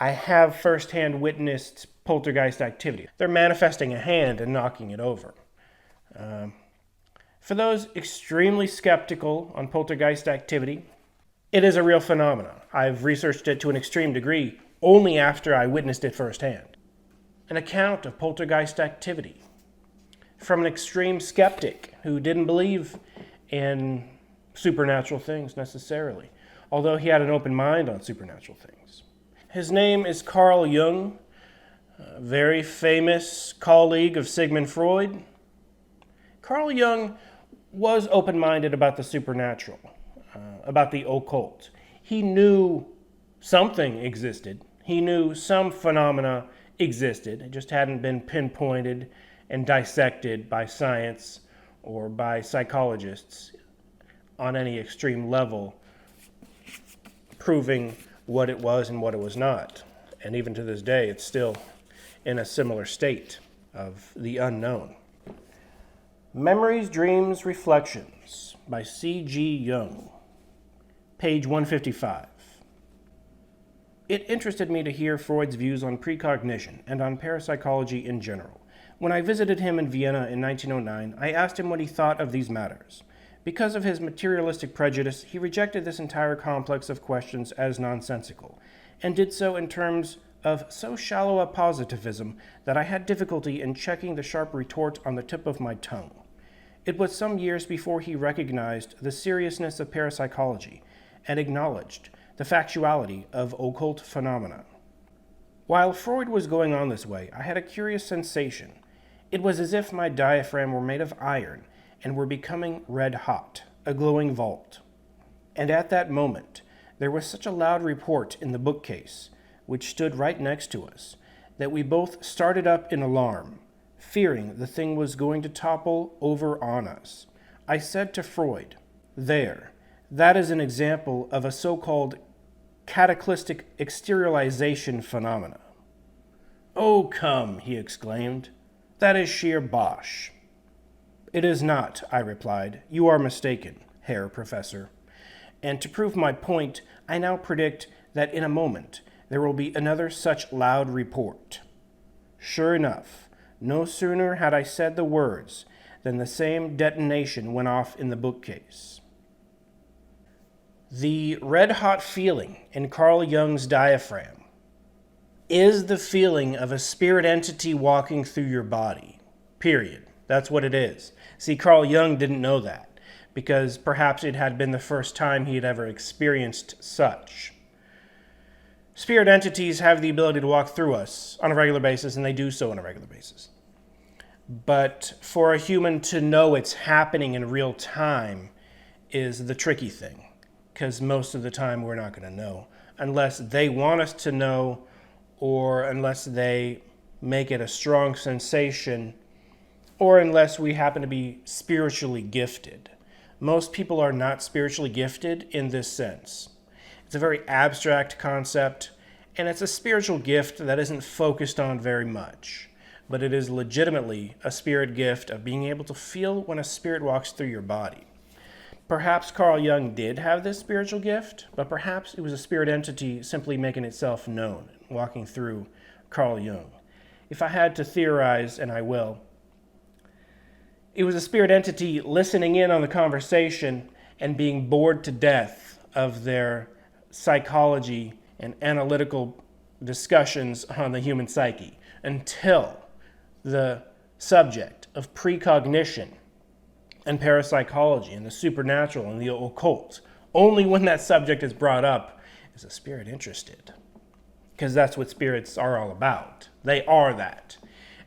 I have firsthand witnessed poltergeist activity. They're manifesting a hand and knocking it over. For those extremely skeptical on poltergeist activity, it is a real phenomenon. I've researched it to an extreme degree only after I witnessed it firsthand. An account of poltergeist activity from an extreme skeptic who didn't believe in supernatural things necessarily, although he had an open mind on supernatural things. His name is Carl Jung, a very famous colleague of Sigmund Freud. Carl Jung was open-minded about the supernatural, about the occult. He knew something existed. He knew some phenomena existed. It just hadn't been pinpointed and dissected by science or by psychologists on any extreme level, proving what it was and what it was not. And even to this day, it's still in a similar state of the unknown. Memories, Dreams, Reflections by C.G. Jung, page 155. It interested me to hear Freud's views on precognition and on parapsychology in general. When I visited him in Vienna in 1909, I asked him what he thought of these matters. Because of his materialistic prejudice, he rejected this entire complex of questions as nonsensical, and did so in terms of so shallow a positivism that I had difficulty in checking the sharp retort on the tip of my tongue. It was some years before he recognized the seriousness of parapsychology and acknowledged the factuality of occult phenomena. While Freud was going on this way, I had a curious sensation. It was as if my diaphragm were made of iron and were becoming red hot, a glowing vault. And at that moment, there was such a loud report in the bookcase, which stood right next to us, that we both started up in alarm, fearing the thing was going to topple over on us. I said to Freud, "There, that is an example of a so-called cataclysmic exteriorization phenomena." "Oh, come," he exclaimed, "that is sheer bosh." "It is not," I replied. "You are mistaken, Herr Professor. And to prove my point, I now predict that in a moment there will be another such loud report." Sure enough, no sooner had I said the words than the same detonation went off in the bookcase. The red-hot feeling in Carl Jung's diaphragm is the feeling of a spirit entity walking through your body. Period. That's what it is. See, Carl Jung didn't know that, because perhaps it had been the first time he had ever experienced such. Spirit entities have the ability to walk through us on a regular basis, and they do so on a regular basis. But for a human to know it's happening in real time is the tricky thing, because most of the time we're not going to know, unless they want us to know, or unless they make it a strong sensation, or unless we happen to be spiritually gifted. Most people are not spiritually gifted in this sense. It's a very abstract concept, and it's a spiritual gift that isn't focused on very much. But it is legitimately a spirit gift of being able to feel when a spirit walks through your body. Perhaps Carl Jung did have this spiritual gift, but perhaps it was a spirit entity simply making itself known, walking through Carl Jung. If I had to theorize, and I will, it was a spirit entity listening in on the conversation and being bored to death of their psychology and analytical discussions on the human psyche until the subject of precognition and parapsychology and the supernatural and the occult, only when that subject is brought up is a spirit interested. Because that's what spirits are all about. They are that.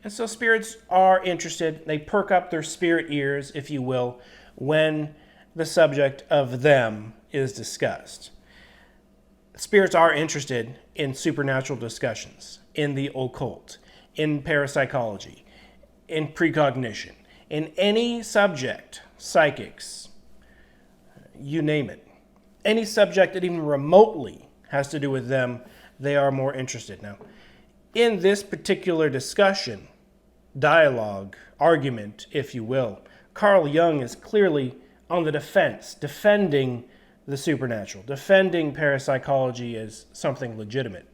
And so spirits are interested. They perk up their spirit ears, if you will, when the subject of them is discussed. Spirits are interested in supernatural discussions, in the occult, in parapsychology, in precognition, in any subject, psychics, you name it. Any subject that even remotely has to do with them, they are more interested. Now, in this particular discussion, dialogue, argument, if you will, Carl Jung is clearly on the defense, defending the supernatural, defending parapsychology as something legitimate.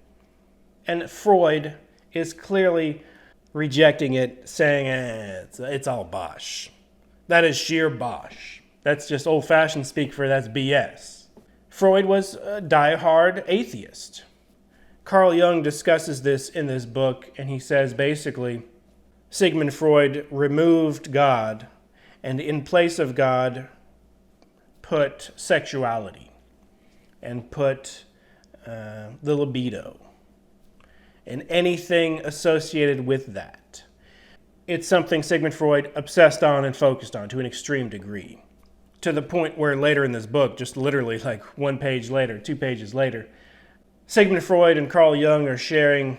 And Freud is clearly rejecting it, saying it's all bosh. That is sheer bosh. That's just old-fashioned speak for that's BS. Freud was a die-hard atheist. Carl Jung discusses this in this book, and he says basically, Sigmund Freud removed God, and in place of God, put sexuality, and put the libido, and anything associated with that. It's something Sigmund Freud obsessed on and focused on to an extreme degree, to the point where later in this book, just literally like 1 page later, 2 pages later, Sigmund Freud and Carl Jung are sharing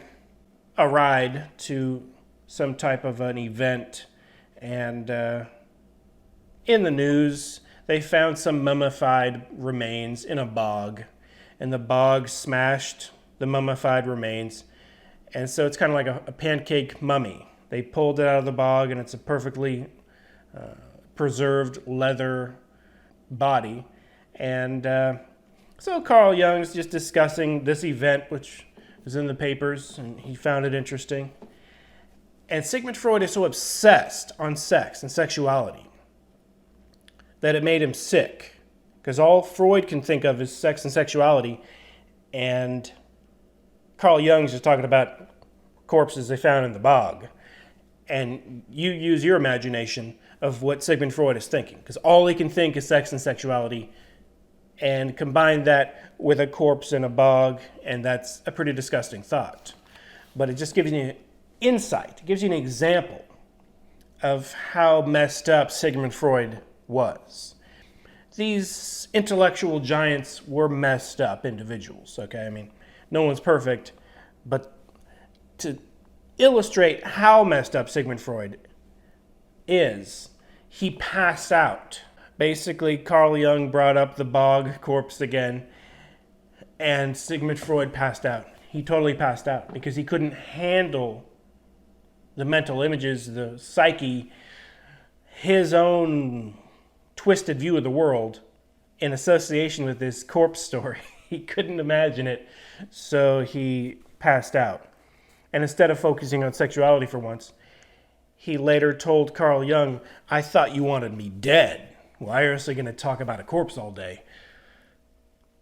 a ride to some type of an event, and in the news, they found some mummified remains in a bog, and the bog smashed the mummified remains, and so it's kind of like a pancake mummy. They pulled it out of the bog, and it's a perfectly preserved leather body, and so Carl Jung's just discussing this event, which was in the papers, and he found it interesting. And Sigmund Freud is so obsessed on sex and sexuality that it made him sick, because all Freud can think of is sex and sexuality, and Carl Jung's just talking about corpses they found in the bog. And you use your imagination of what Sigmund Freud is thinking, because all he can think is sex and sexuality, and combine that with a corpse in a bog, and that's a pretty disgusting thought. But it just gives you insight, it gives you an example of how messed up Sigmund Freud was. These intellectual giants were messed up individuals, okay? I mean, no one's perfect, but to illustrate how messed up Sigmund Freud is, he passed out. Basically, Carl Jung brought up the bog corpse again, and Sigmund Freud passed out. He totally passed out because he couldn't handle the mental images, the psyche, his own twisted view of the world in association with this corpse story. He couldn't imagine it, so he passed out. And instead of focusing on sexuality for once, he later told Carl Jung, "I thought you wanted me dead. Why are you going to talk about a corpse all day?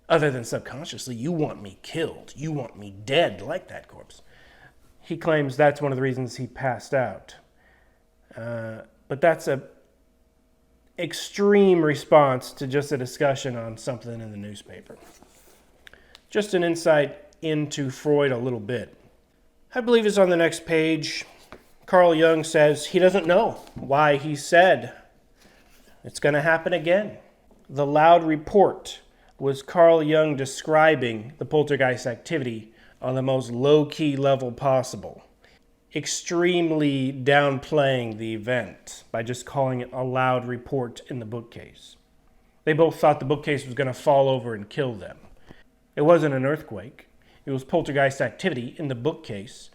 Other than subconsciously, you want me killed. You want me dead like that corpse." He claims that's one of the reasons he passed out. But that's a extreme response to just a discussion on something in the newspaper. Just an insight into Freud a little bit. I believe it's on the next page. Carl Jung says he doesn't know why he said it's going to happen again. The loud report was Carl Jung describing the poltergeist activity on the most low-key level possible, extremely downplaying the event by just calling it a loud report in the bookcase. They both thought the bookcase was going to fall over and kill them. It wasn't an earthquake. It was poltergeist activity in the bookcase,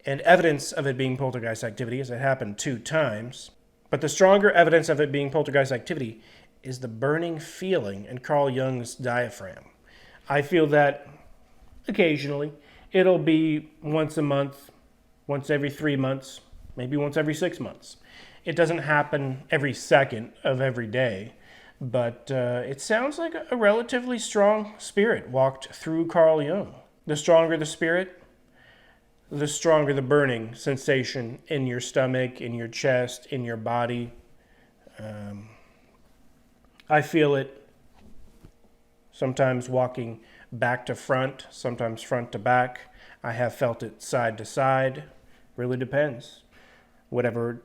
and evidence of it being poltergeist activity, as it happened 2 times. But the stronger evidence of it being poltergeist activity is the burning feeling in Carl Jung's diaphragm. I feel that occasionally. It'll be once a month, once every 3 months, maybe once every 6 months. It doesn't happen every second of every day, but it sounds like a relatively strong spirit walked through Carl Jung. The stronger the spirit, the stronger the burning sensation in your stomach, in your chest, in your body. I feel it sometimes walking back to front, sometimes front to back. I have felt it side to side. Really depends. Whatever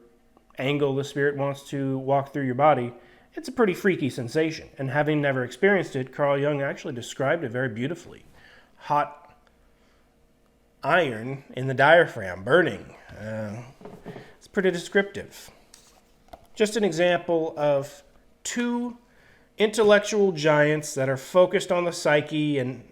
angle the spirit wants to walk through your body, it's a pretty freaky sensation. And having never experienced it, Carl Jung actually described it very beautifully. Hot iron in the diaphragm, burning. It's pretty descriptive. Just an example of 2 intellectual giants that are focused on the psyche and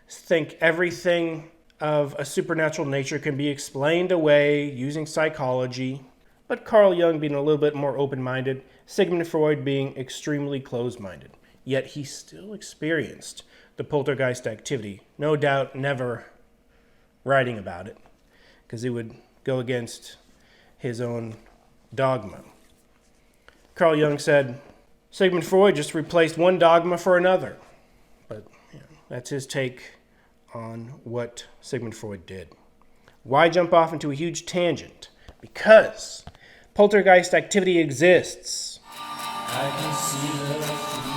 think everything of a supernatural nature can be explained away using psychology, but Carl Jung being a little bit more open-minded, Sigmund Freud being extremely closed-minded. Yet he still experienced the poltergeist activity. No doubt never writing about it, because it would go against his own dogma. Carl Jung said, Sigmund Freud just replaced one dogma for another. But that's his take on what Sigmund Freud did. Why jump off into a huge tangent? Because poltergeist activity exists. I can see the